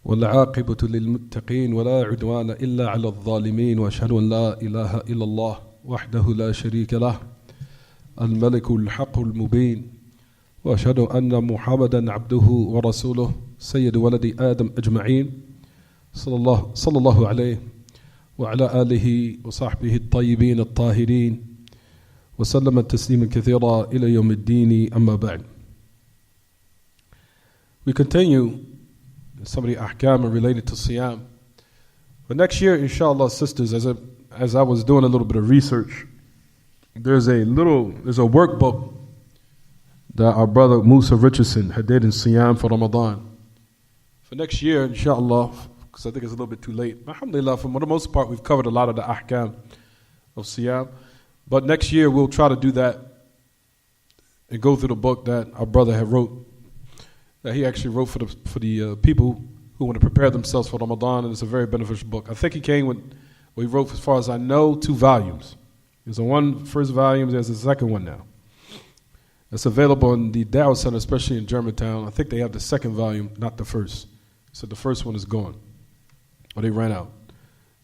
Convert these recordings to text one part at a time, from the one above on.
والعاقبة للمتقين ولا عدوان إلا على الظالمين وأشهد أن لا إله إلا الله وحده لا شريك له الملك الحق المبين وأشهد أن محمدا عبده ورسوله سيد ولد آدم أجمعين صلى الله عليه وعلى آله وصحبه الطيبين الطاهرين وسلم تسليما كثيرا إلى يوم الدين أما بعد. We continue some of the ahkam related to siyam. But next year, inshallah, sisters, as I was doing a little bit of research, there's a workbook that our brother Musa Richardson had did in siyam for Ramadan. For next year, inshallah, because I think it's a little bit too late. Alhamdulillah, for the most part, we've covered a lot of the ahkam of siyam. But next year, we'll try to do that and go through the book that our brother had wrote, that he actually wrote for the people who want to prepare themselves for Ramadan, and it's a very beneficial book. I think he came with, he wrote, as far as I know, 2 volumes. There's a first volume, there's a second one now. It's available in the Dawah Center, especially in Germantown. I think they have the second volume, not the first. So the first one is gone, or they ran out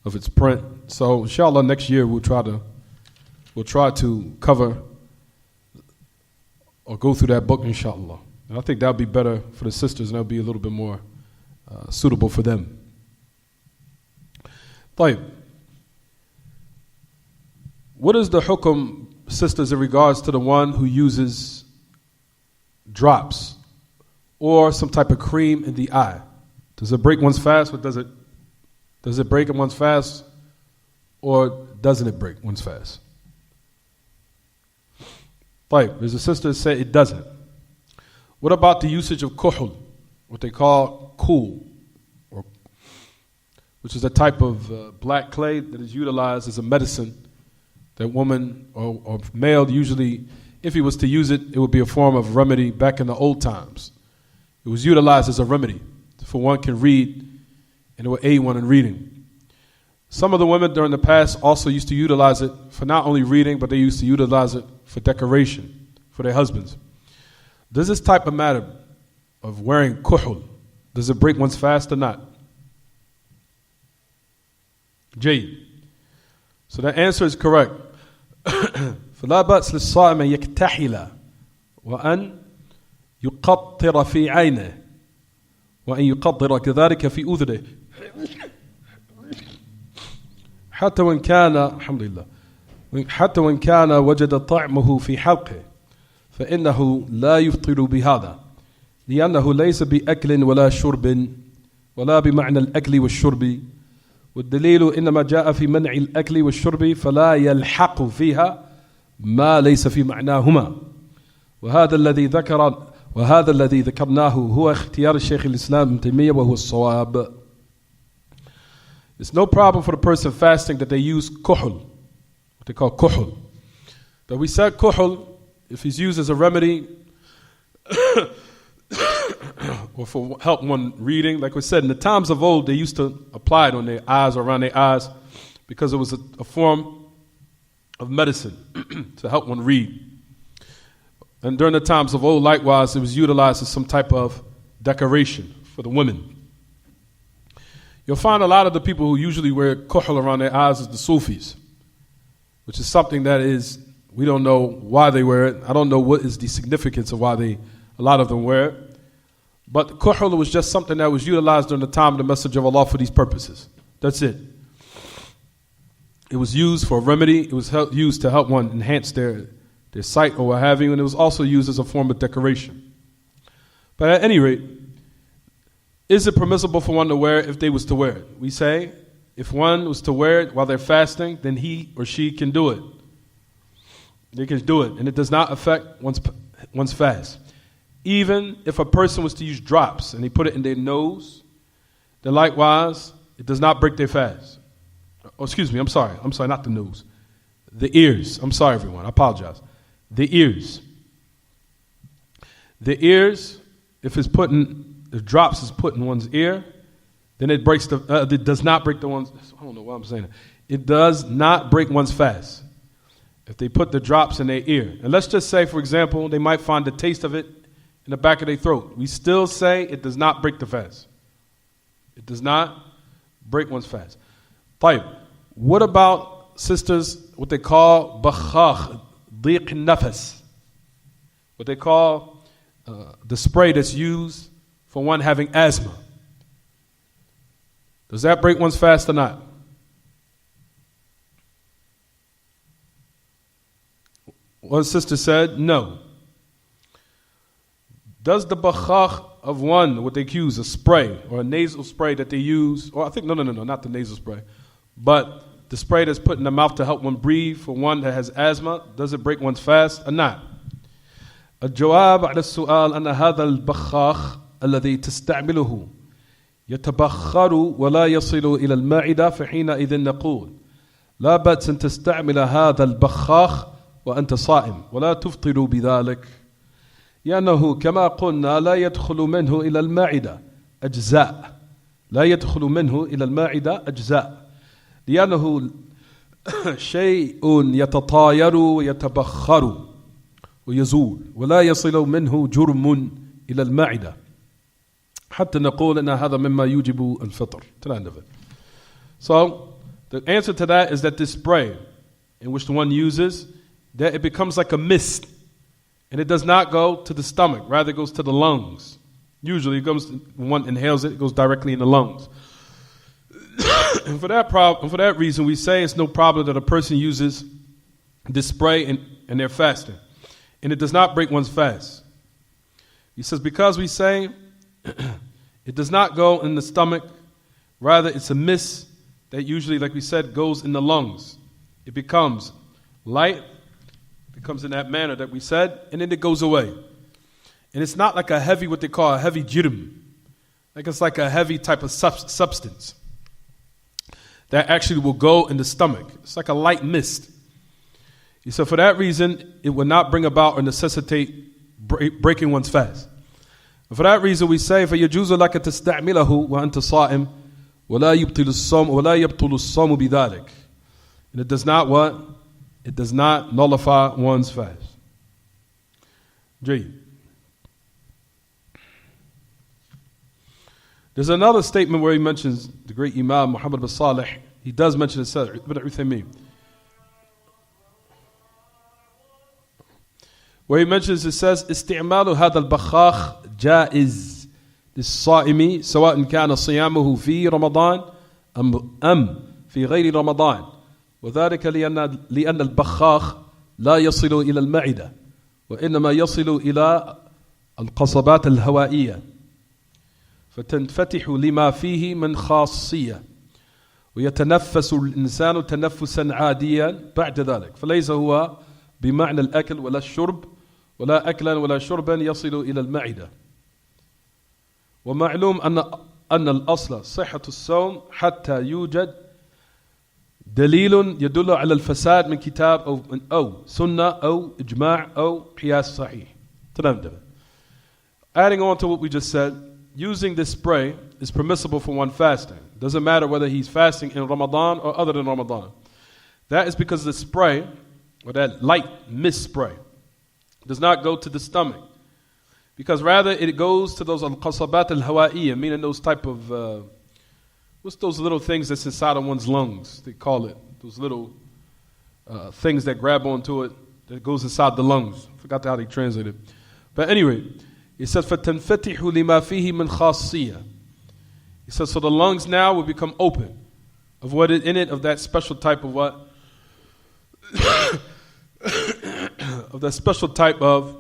of its print. So inshallah, next year we'll try to cover or go through that book, inshallah. And I think that would be better for the sisters, and that would be a little bit more suitable for them. طيب. What is the hukum, sisters, in regards to the one who uses drops or some type of cream in the eye? Does it break one's fast, or does it break one's fast, or doesn't it break one's fast? طيب. There's a sister that said it doesn't. What about the usage of kuhl, what they call kool, which is a type of black clay that is utilized as a medicine that woman or male usually, if he was to use it, it would be a form of remedy back in the old times. It was utilized as a remedy for one can read, and it would aid one in reading. Some of the women during the past also used to utilize it for not only reading, but they used to utilize it for decoration for their husbands. Does this type of matter of wearing kuhl, does it break one's fast or not? Jay. So the answer is correct. فلا بأس للصائم أن يكتحل وأن يقطر في عينه وأن يقطر كذلك في أذنه حتى وإن كان الحمد لله حتى وإن كان وجد طعمه في حلقه فإنه لا يفطر بهذا لأنه ليس بأكل ولا شرب ولا بمعنى الأكل والشرب والدليل إنما جاء في منع الأكل والشرب فلا يلحق فيها ما ليس في معناهما وهذا الذي ذكرناه هو اختيار الشيخ الإسلام ابن تيمية وهو الصواب. It's no problem for the person fasting that they use kuhl, what they call kuhl. But we said kuhl, if he's used as a remedy or for help one reading, like we said, in the times of old, they used to apply it on their eyes or around their eyes because it was a form of medicine to help one read. And during the times of old, likewise, it was utilized as some type of decoration for the women. You'll find a lot of the people who usually wear kuhl around their eyes is the Sufis, which is something that is, we don't know why they wear it. I don't know what is the significance of why a lot of them wear it. But kuhl was just something that was utilized during the time of the Messenger of Allah for these purposes. That's it. It was used for a remedy. It was used to help one enhance their sight or what have you. And it was also used as a form of decoration. But at any rate, is it permissible for one to wear it if they was to wear it? We say if one was to wear it while they're fasting, then he or she can do it. They can do it, and it does not affect one's fast. Even if a person was to use drops and they put it in their nose, then likewise, it does not break their fast. Oh, excuse me, I'm sorry, not the nose. The ears. I'm sorry, everyone, I apologize. The ears. The ears, if drops is put in one's ear, then it does not break the one's, I don't know why I'm saying it. It does not break one's fast. If they put the drops in their ear. And let's just say, for example, they might find the taste of it in the back of their throat. We still say it does not break the fast. It does not break one's fast. طيب. What about, sisters, what they call bakhakh, ضيق النفس? What they call the spray that's used for one having asthma. Does that break one's fast or not? One sister said, no. Does the bakhakh of one, what they use, a spray or a nasal spray that they use, or I think, no, not the nasal spray, but the spray that's put in the mouth to help one breathe for one that has asthma, does it break one's fast or not? الجواب على السؤال أن هذا البخاخ الذي تستعمله يتبخر ولا يصل إلى المعدة فحينئذ نقول لا بأس أن تستعمل هذا البخاخ وأنت صائم ولا تفطر بذلك لأنه كما قلنا لا يدخل منه إلى المعدة أجزاء لا يدخل منه إلى المعدة أجزاء لأنه شيء يتطاير ويتبخر ويزول ولا يصل منه جرم إلى المعدة حتى نقول أن هذا مما يوجب الفطر. To the end of it. So the answer to that is that this spray in which the one uses, that it becomes like a mist and it does not go to the stomach, rather it goes to the lungs. Usually it goes, when one inhales it, it goes directly in the lungs. And for that reason we say it's no problem that a person uses this spray and they're fasting. And it does not break one's fast. He says, because we say it does not go in the stomach, rather it's a mist that usually, like we said, goes in the lungs. It becomes light, becomes in that manner that we said, and then it goes away. And it's not like a heavy, what they call a heavy jirm. Like it's like a heavy type of substance that actually will go in the stomach. It's like a light mist. So for that reason, it will not bring about or necessitate breaking one's fast. And for that reason, we say, فَيَجُوزُ لَكَ تَسْتَعْمِلَهُ وَأَنْتَ صَائِمٌ وَلَا يُبْطِلُ الصَّوْمُ بِذَلِكَ. And it does not what? It does not nullify one's fast. Jay. There's another statement where he mentions the great Imam Muhammad bin Salih. He does mention it, Ibn Uthaymin. Where he mentions, it says, استعمال هذا البخاخ جائز للصائم سواء كان صيامه في رمضان أم في غير رمضان وذلك لأن البخاخ لا يصل إلى المعدة وإنما يصل إلى القصبات الهوائية فتنفتح لما فيه من خاصية ويتنفس الإنسان تنفسا عاديا بعد ذلك فليس هو بمعنى الأكل ولا الشرب ولا أكلا ولا شربا يصل إلى المعدة. ومعلوم أن الأصل صحة الصوم حتى يوجد دليل يدل على الفساد من كتاب أو سنة أو إجماع أو قياس صحيح. Adding on to what we just said, using this spray is permissible for one fasting. Doesn't matter whether he's fasting in Ramadan or other than Ramadan. That is because the spray, or that light mist spray, does not go to the stomach. Because rather it goes to those al-qasabat al-hawa'iyya, meaning those type of, what's those little things that's inside of one's lungs? They call it, those little things that grab onto it, that goes inside the lungs. Forgot how they translate it. But anyway, it says, فَتَنْفَتِحُ لِمَا فِيهِ مِنْ خَاصِّيَّةٍ. He says, so the lungs now will become open of what is in it, of that special type of what? Of that special type of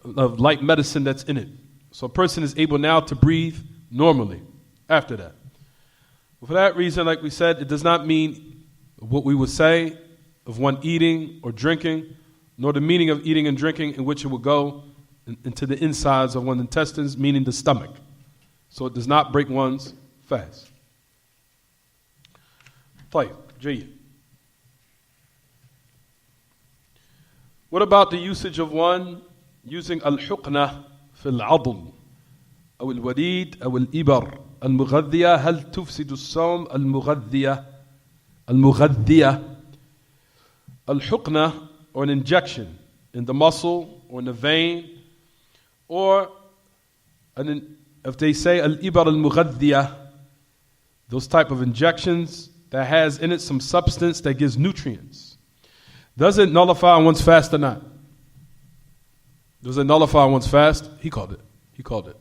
light medicine that's in it. So a person is able now to breathe normally after that. But for that reason, like we said, it does not mean what we would say of one eating or drinking, nor the meaning of eating and drinking in which it will go into the insides of one's intestines, meaning the stomach. So it does not break one's fast. طيب, جيد. What about the usage of one using al-huqna في العضل أو الوريد أو الإبر المغذية هل تفسد الصوم المغذية الحقنة or an injection in the muscle or in the vein or if they say al-ibar al-mughaddiya those type of injections that has in it some substance that gives nutrients, does it nullify one's fast or not? Does it nullify one's fast? He called it. He called it.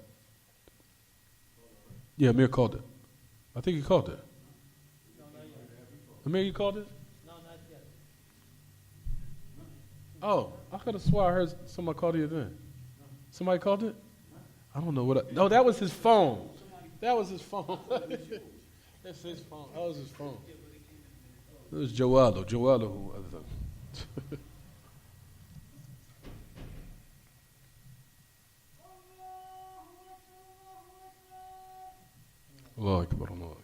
Yeah, Amir called it. I think he called it. Amir, you called it? No, not yet. Oh, I could have swore I heard somebody called it then. Somebody called it? I don't know what. No, that was his phone. That was his phone. That's his phone. That was his phone. It was Joello. Joello who was the. Allahu Akbar, Allahu Akbar.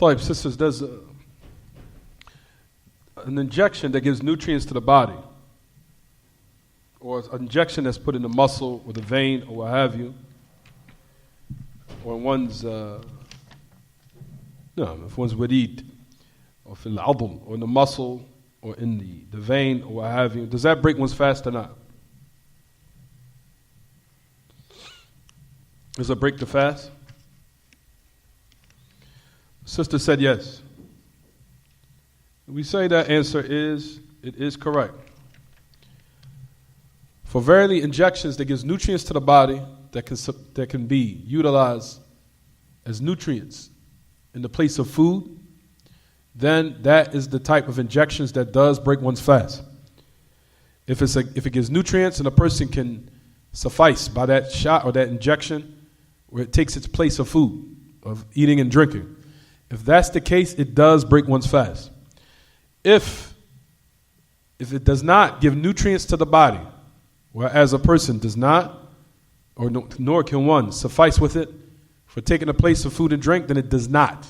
طيب, sisters, there's an injection that gives nutrients to the body, or an injection that's put in the muscle or the vein or what have you, or in one's if one's warid, or fil adl, or in the muscle or in the vein or what have you. Does that break one's fast or not? Does it break the fast? Sister said yes. We say that answer is, it is correct. For verily injections that gives nutrients to the body that can be utilized as nutrients in the place of food, then that is the type of injections that does break one's fast. If it gives nutrients and a person can suffice by that shot or that injection, where it takes its place of food, of eating and drinking. If that's the case, it does break one's fast. If it does not give nutrients to the body, whereas a person does not, nor can one suffice with it for taking the place of food and drink, then it does not.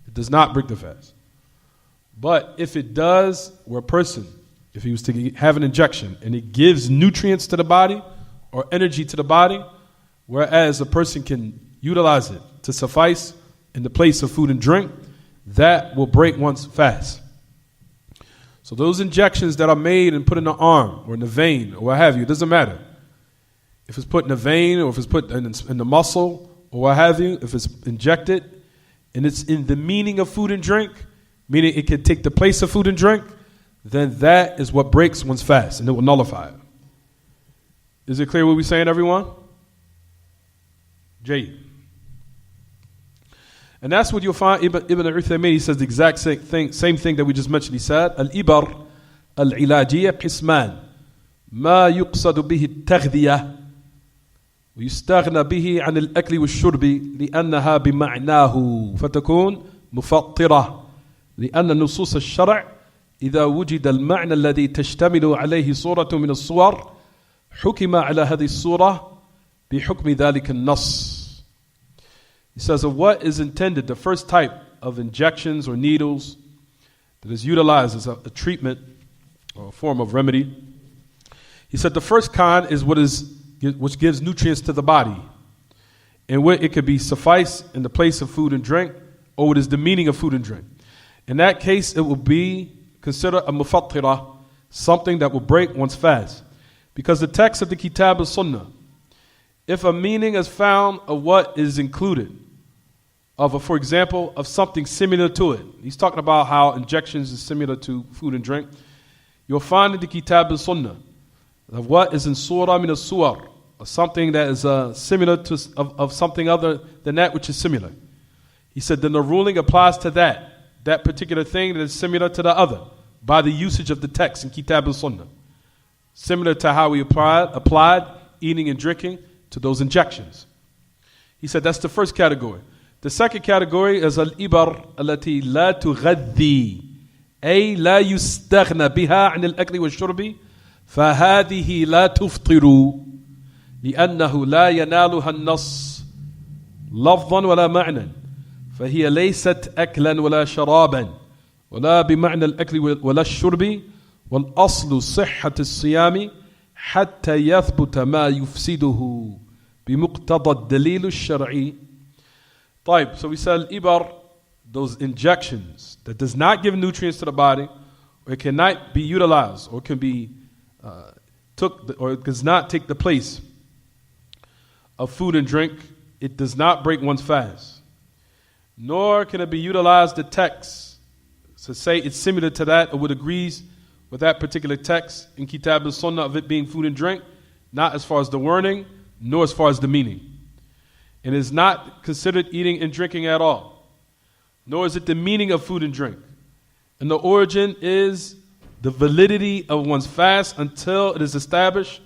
It does not break the fast. But if it does, where a person, if he was to have an injection and it gives nutrients to the body or energy to the body, whereas a person can utilize it to suffice in the place of food and drink, that will break one's fast. So those injections that are made and put in the arm or in the vein or what have you, it doesn't matter. If it's put in the vein or if it's put in the muscle or what have you, if it's injected and it's in the meaning of food and drink, meaning it can take the place of food and drink, then that is what breaks one's fast and it will nullify it. Is it clear what we're saying, everyone? Jay. And that's what you'll find Ibn Uthaymeen, he says the exact same thing that we just mentioned. He said, Al-Ibar al-Ilajiyya qisman, ma yuqsadu bihi al-taghdiya, wa yustaghna bihi an al-akli wal-shurbi, li'annaha bima'nahu, fatakun mufattira, li'anna nusus al-shara' إذا وجد المعنى الذي تشتمل عليه صورة من الصور حكم على هذه الصورة بحكم ذلك النص. He says of what is intended, the first type of injections or needles that is utilized as a treatment or a form of remedy. He said the first kind is which gives nutrients to the body, and where it could be suffice in the place of food and drink, or what is the meaning of food and drink. In that case, it will be considered a mufattira, something that will break one's fast. Because the text of the Kitab and Sunnah, if a meaning is found of what is included for example, of something similar to it. He's talking about how injections is similar to food and drink. You'll find in the Kitab and Sunnah of what is in Surah min al-Suwar, or something that is similar to of something other than that which is similar. He said then the ruling applies to that particular thing that is similar to the other by the usage of the text in Kitab and Sunnah. Similar to how we applied eating and drinking to those injections. He said that's the first category. The second category is al-ibar التي لا تغذي أي لا يستغنى بها عن الأكل والشرب فهذه لا تفطر لأنه لا ينالها النص لفظا ولا معنى فهي ليست أكلا ولا شرابا ولا بمعنى الأكل ولا الشرب والأصل صحة الصيام حتى يثبت ما يفسده بمقتضى الدليل الشرعي. طيب, so we said ibar, those injections that does not give nutrients to the body, or it cannot be utilized, or can be or it does not take the place of food and drink. It does not break one's fast, nor can it be utilized the text to say it's similar to that or would agrees with that particular text in Kitab and Sunnah of it being food and drink, not as far as the wording, nor as far as the meaning. And is not considered eating and drinking at all, nor is it the meaning of food and drink. And the origin is the validity of one's fast until it is established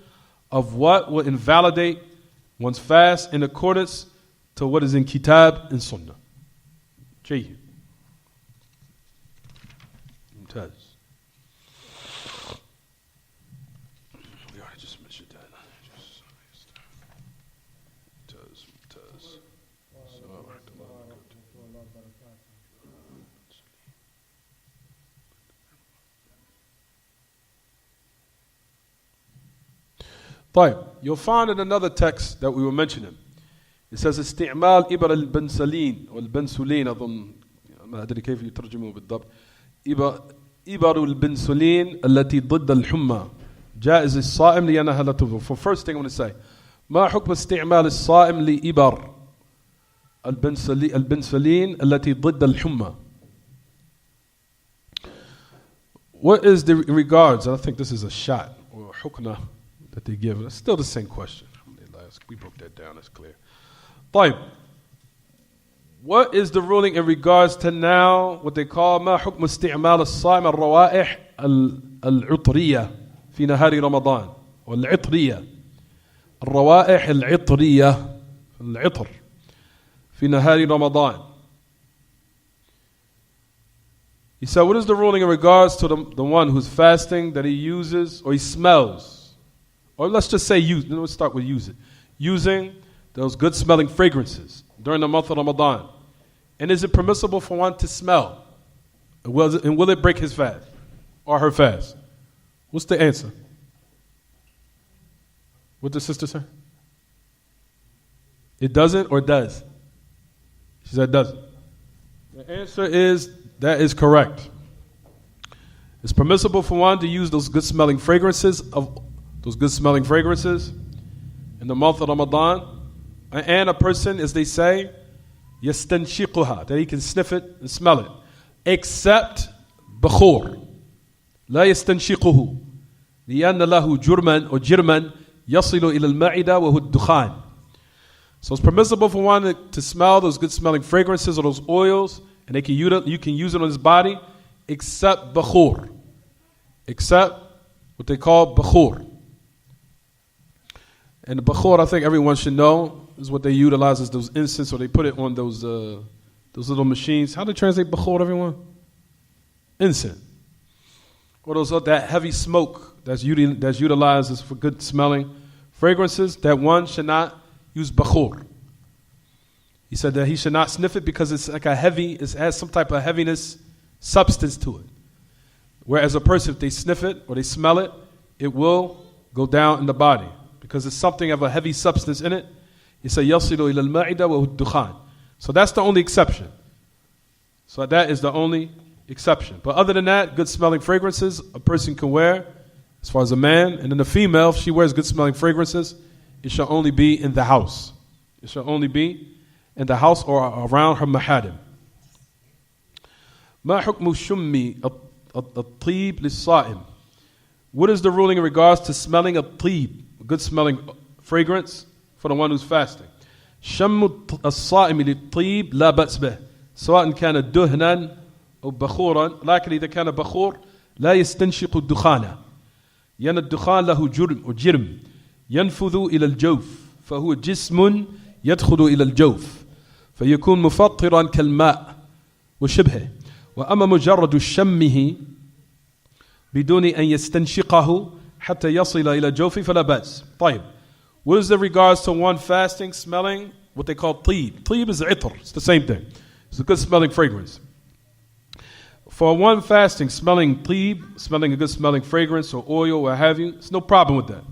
of what will invalidate one's fast in accordance to what is in Kitab and Sunnah. جيد. ممتاز. We already just mentioned that. طيب, you'll find in another text that we were mentioning. It says استعمال إبر البنسلين والبنسولين أظن ما أدري كيف يترجمه بالضبط. إبر البنسولين التي ضد الحمى جائز الصائم لأنها لا تضر. For first thing I want to say, ما حكم استعمال الصائم لإبر البنسلين التي ضد الحمى? What is the regards? I think this is a shot or حكنة that they give. It's still the same question. We broke that down, that's clear. طيب, what is the ruling in regards to now what they call ما حكم استعمال الصائم الروائح العطرية في نهار رمضان والعطرية الروائح العطرية العطر في نهار رمضان. He said, what is the ruling in regards to the one who's fasting that he uses or he smells? Or let's just say use. Let's start with use it. Using those good smelling fragrances during the month of Ramadan. And is it permissible for one to smell? And will it break his fast or her fast? What's the answer? What did the sister say? It doesn't or does? She said it doesn't. The answer is that is correct. It's permissible for one to use those good smelling fragrances in the month of Ramadan, and a person, as they say, yastanshiquha, that he can sniff it and smell it, except bakhur. لا يستنشقه لأن له جرما أو جرما يصل إلى المعدة وهو الدخان. So it's permissible for one to smell those good smelling fragrances or those oils, and you can use it on his body, except bakhur, except what they call bakhur. And the bakhur, I think everyone should know, is what they utilize as those incense, or they put it on those little machines. How do they translate bakhur, everyone? Incense. Or that heavy smoke that's utilized as for good smelling fragrances, that one should not use bakhur. He said that he should not sniff it because it's like it has some type of heaviness substance to it. Whereas a person, if they sniff it or they smell it, it will go down in the body because it's something of a heavy substance in it. He said, يَصِلُ إِلَى الْمَعِدَةِ وَهُ الدُّخَانِ. So that's the only exception. So that is the only exception. But other than that, good smelling fragrances a person can wear as far as a man. And then the female, if she wears good smelling fragrances, it shall only be in the house. It shall only be in the house or around her maharim. ما حكم الشم الطيب للصائم? What is the ruling in regards to smelling a طيب, a good smelling fragrance for the one who's fasting? شم الصائم للطيب لا بأس به سواء كان دهنا أو بخورا، لكن إذا كان بخور لا يستنشق الدخان، لأن الدخان له جرم ينفذ إلى الجوف، فهو جسم يدخل إلى الجوف فيكون مفطرا كالماء وشبهه. وأما مجرد شمه بدون أن يستنشقه حتى يصل إلى الجوف فلا بأس. طيب, what is the regards to one fasting smelling what they call طيب? طيب is عطر, it's the same thing. It's a good smelling fragrance. For one fasting smelling طيب, smelling a good smelling fragrance or oil or what have you, it's no problem with that.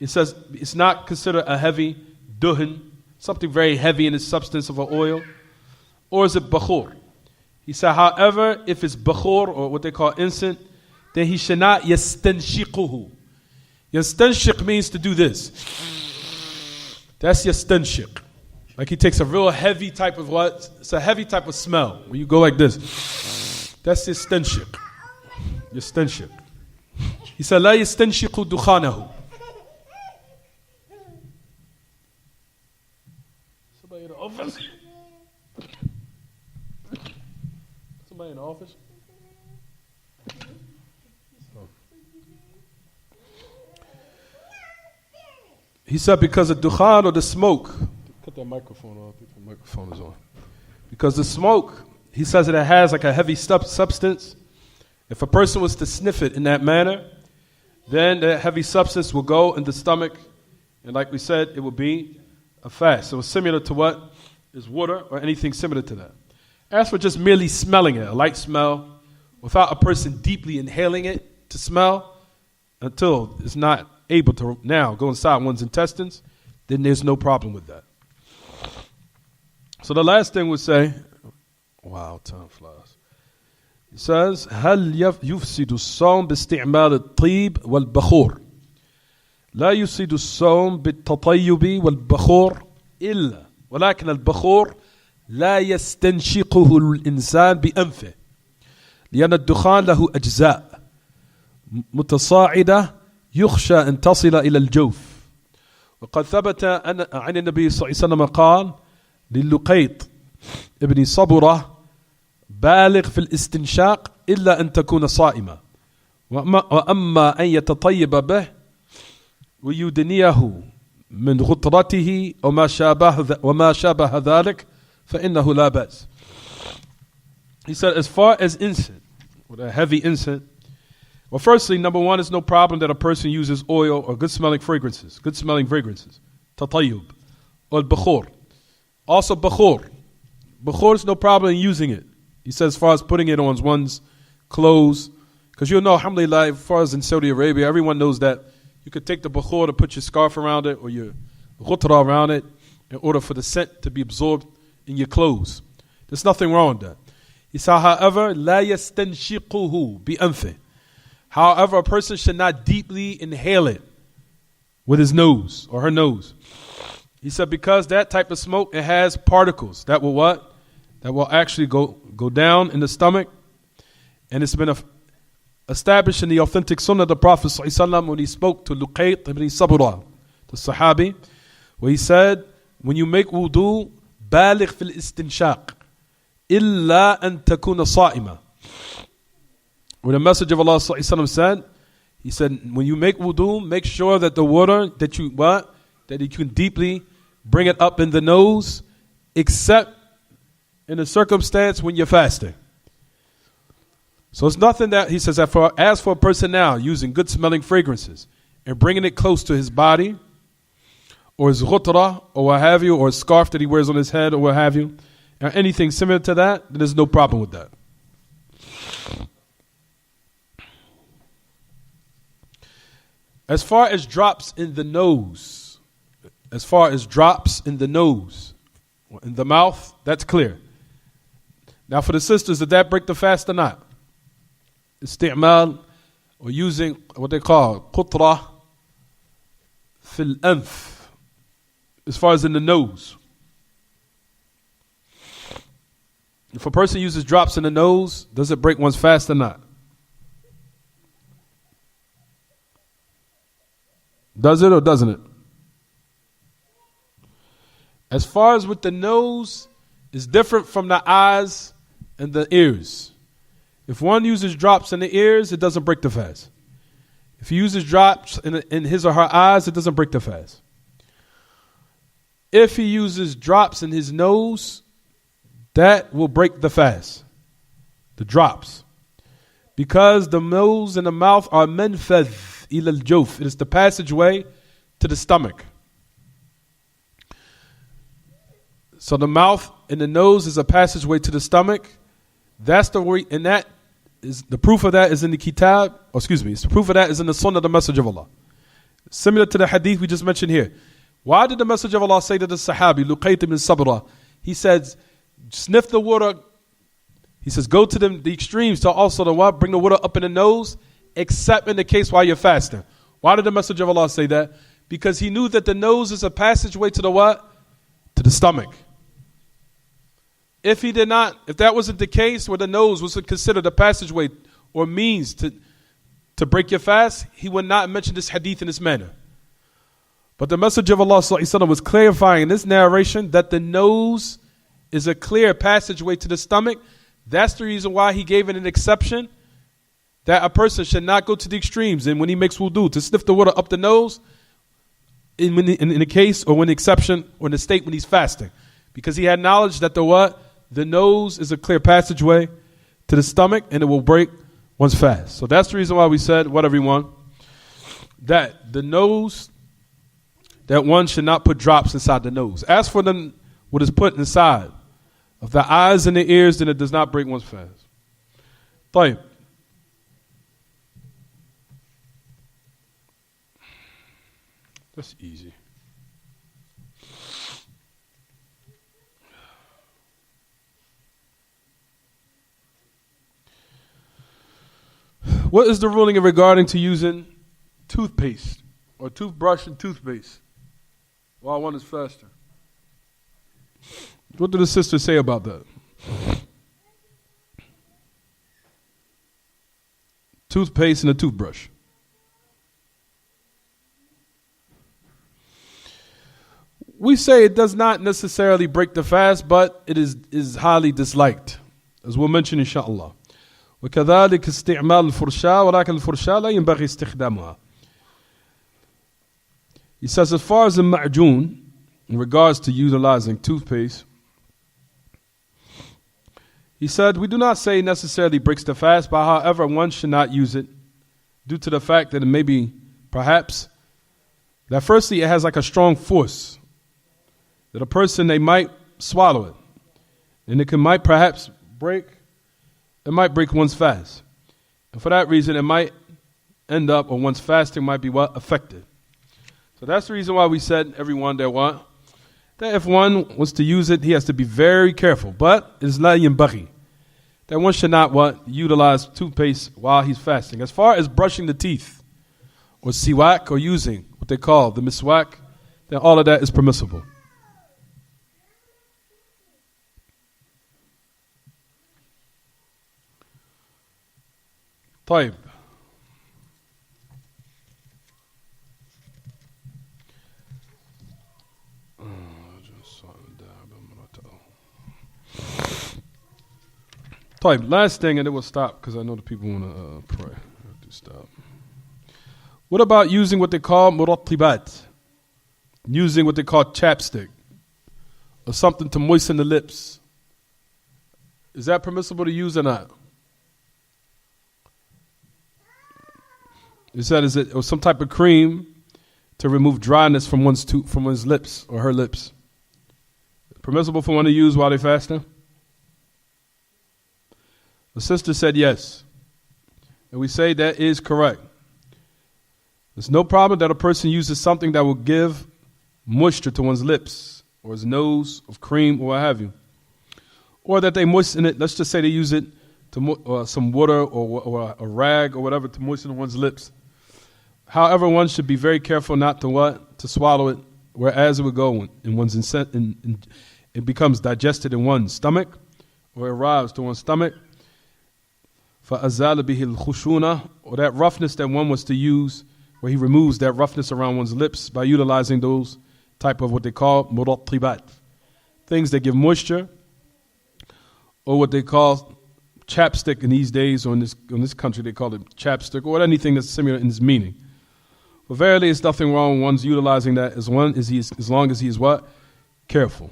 It says it's not considered a heavy duhan, something very heavy in its substance of an oil, or is it bakhur? He said, however, if it's bakhur or what they call incense, then he should not yastanshiquhu. Yastanshiq means to do this. That's yastanshiq. Like he takes a real heavy type of what? It's a heavy type of smell. When you go like this, that's yastanshiq. Yastanshiq. He said, la yastanshiqu dukhanahu. Somebody in the office? Somebody in the office? He said because of dukhan or the smoke. Cut that microphone off. I think the microphone is on. Because the smoke, he says that it has like a heavy substance. If a person was to sniff it in that manner, then that heavy substance will go in the stomach. And like we said, it will be a fast. So it's similar to what is water or anything similar to that. As for just merely smelling it, a light smell, without a person deeply inhaling it to smell, until it's not able to now go inside one's intestines, then there's no problem with that. So the last thing we say, wow, time flies. It says, هل يفسد الصوم باستعمال الطيب والبخور؟ لا يفسد الصوم بالتطيب والبخور إلا ولكن البخور لا يستنشقه الإنسان بأنفه لأن الدخان له أجزاء متصاعدة يخشى أن تصل إلى الجوف. وقد ثبت عن النبي صلى الله عليه وسلم قال للقيط ابن صبرة بالغ في الاستنشاق إلا أن تكون صائمة وأما أن يتطيب به ويدنيه من غطرته وما شابه ذلك فإنه لا بأس. He said as far as incense, with a heavy incense, well, firstly, number one, it's no problem that a person uses oil or good smelling fragrances. Tatayyub. Or bakhur. Also bakhur. Bakhur is no problem in using it. He says as far as putting it on one's clothes. Because you'll know, alhamdulillah, as far as in Saudi Arabia, everyone knows that you could take the bakhur to put your scarf around it or your ghutra around it in order for the scent to be absorbed in your clothes. There's nothing wrong with that. He said, however, لا يستنشقه بأنفه. However, a person should not deeply inhale it with his nose or her nose. He said because that type of smoke, it has particles that will what? That will actually go down in the stomach. And it's been established in the authentic sunnah of the Prophet ﷺ when he spoke to Luqayt ibn Sabura, the Sahabi, where he said, when you make wudu, baligh fil istinshaq, illa an takuna sa'ima. When the Messenger of Allah said, he said, when you make wudu, make sure that the water that you can deeply bring it up in the nose, except in a circumstance when you're fasting. So it's nothing that, he says, as for a person now using good smelling fragrances and bringing it close to his body, or his ghutra, or what have you, or a scarf that he wears on his head, or what have you, or anything similar to that, then there's no problem with that. As far as drops in the nose, in the mouth, that's clear. Now for the sisters, did that break the fast or not? Isti'mal, or using what they call qutra fil anf, as far as in the nose. If a person uses drops in the nose, does it break one's fast or not? Does it or doesn't it? As far as with the nose, it's different from the eyes and the ears. If one uses drops in the ears, it doesn't break the fast. If he uses drops in his or her eyes, it doesn't break the fast. If he uses drops in his nose, that will break the fast. The drops. Because the nose and the mouth are manfadh ila al-jawf. It is the passageway to the stomach. So the mouth and the nose is a passageway to the stomach. That's the way, and that is the proof of that is in the kitab. The proof of that is in the sunnah of the Messenger of Allah. Similar to the hadith we just mentioned here. Why did the Messenger of Allah say to the Sahabi, Luqayt ibn Sabra, he says, sniff the water. He says, go to the extremes to also the what? Bring the water up in the nose, except in the case while you're fasting. Why did the Messenger of Allah say that? Because he knew that the nose is a passageway to the what? To the stomach. If that wasn't the case, where the nose was considered a passageway or means to break your fast, he would not mention this hadith in this manner. But the Messenger of Allah was clarifying in this narration that the nose is a clear passageway to the stomach. That's the reason why he gave it an exception, that a person should not go to the extremes. And when he makes wudu, to sniff the water up the nose, in the case or when the exception or in the state when he's fasting. Because he had knowledge that the nose is a clear passageway to the stomach and it will break one's fast. So that's the reason why we said, everyone, that the nose, that one should not put drops inside the nose. As for what is put inside of the eyes and the ears, then it does not break one's fast. طيب. That's easy. What is the ruling regarding to using toothpaste or toothbrush and toothpaste while one is fasting? What did the sister say about that? Toothpaste and a toothbrush. We say it does not necessarily break the fast, but it is highly disliked, as we'll mention inshallah. وكذلك استعمال الفرشاة ولكن الفرشاة لا ينبغي استخدامها. He says, as far as the ma'joon, in regards to utilizing toothpaste, he said, we do not say it necessarily breaks the fast, but however, one should not use it due to the fact that it may be, perhaps, that firstly it has like a strong force, that a person, they might swallow it, and it might perhaps break one's fast. And for that reason, it might end up, or one's fasting might be affected. So that's the reason why we said, everyone, that if one wants to use it, he has to be very careful. But it is la yanbaghi, that one should not utilize toothpaste while he's fasting. As far as brushing the teeth, or siwak, or using what they call the miswak, then all of that is permissible. طيب. طيب, last thing, and then we'll stop because I know the people want to pray. I have to stop. What about using what they call murattibat? Using what they call chapstick or something to moisten the lips. Is that permissible to use or not? Is it or some type of cream to remove dryness from one's lips or her lips? Permissible for one to use while they're fasting? The sister said yes. And we say that is correct. There's no problem that a person uses something that will give moisture to one's lips or his nose of cream or what have you. Or that they moisten it, let's just say they use it to some water or a rag or whatever to moisten one's lips. However, one should be very careful not to swallow it, whereas it would go in one's it becomes digested in one's stomach, or arrives to one's stomach, فَأَزَالَ بِهِ الْخُشُونَةِ, or that roughness that one was to use, where he removes that roughness around one's lips by utilizing those type of what they call murattibat, things that give moisture, or what they call chapstick in these days, or in this country they call it chapstick, or anything that's similar in its meaning. But verily, there's nothing wrong with one's utilizing that as long as he is what? Careful.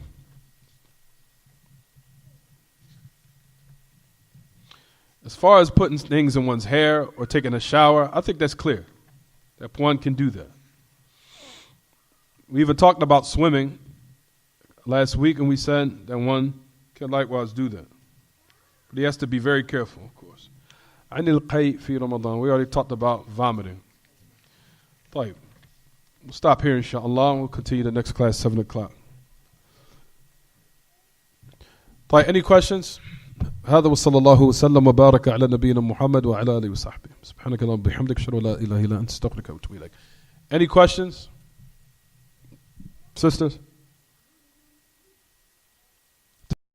As far as putting things in one's hair or taking a shower, I think that's clear, that one can do that. We even talked about swimming last week, and we said that one can likewise do that. But he has to be very careful, of course. Anil qay fi Ramadan. We already talked about vomiting. طيب. We'll stop here, inshallah. We'll continue the next class, 7 o'clock. طيب. Any questions? هذا وصلى الله وسلم وبارك على نبينا محمد وعلى آله وصحبه. سبحانك اللهم وبحمدك أشهد أن لا إله إلا أنت أستغفرك وأتوب إليك. Any questions? Sisters?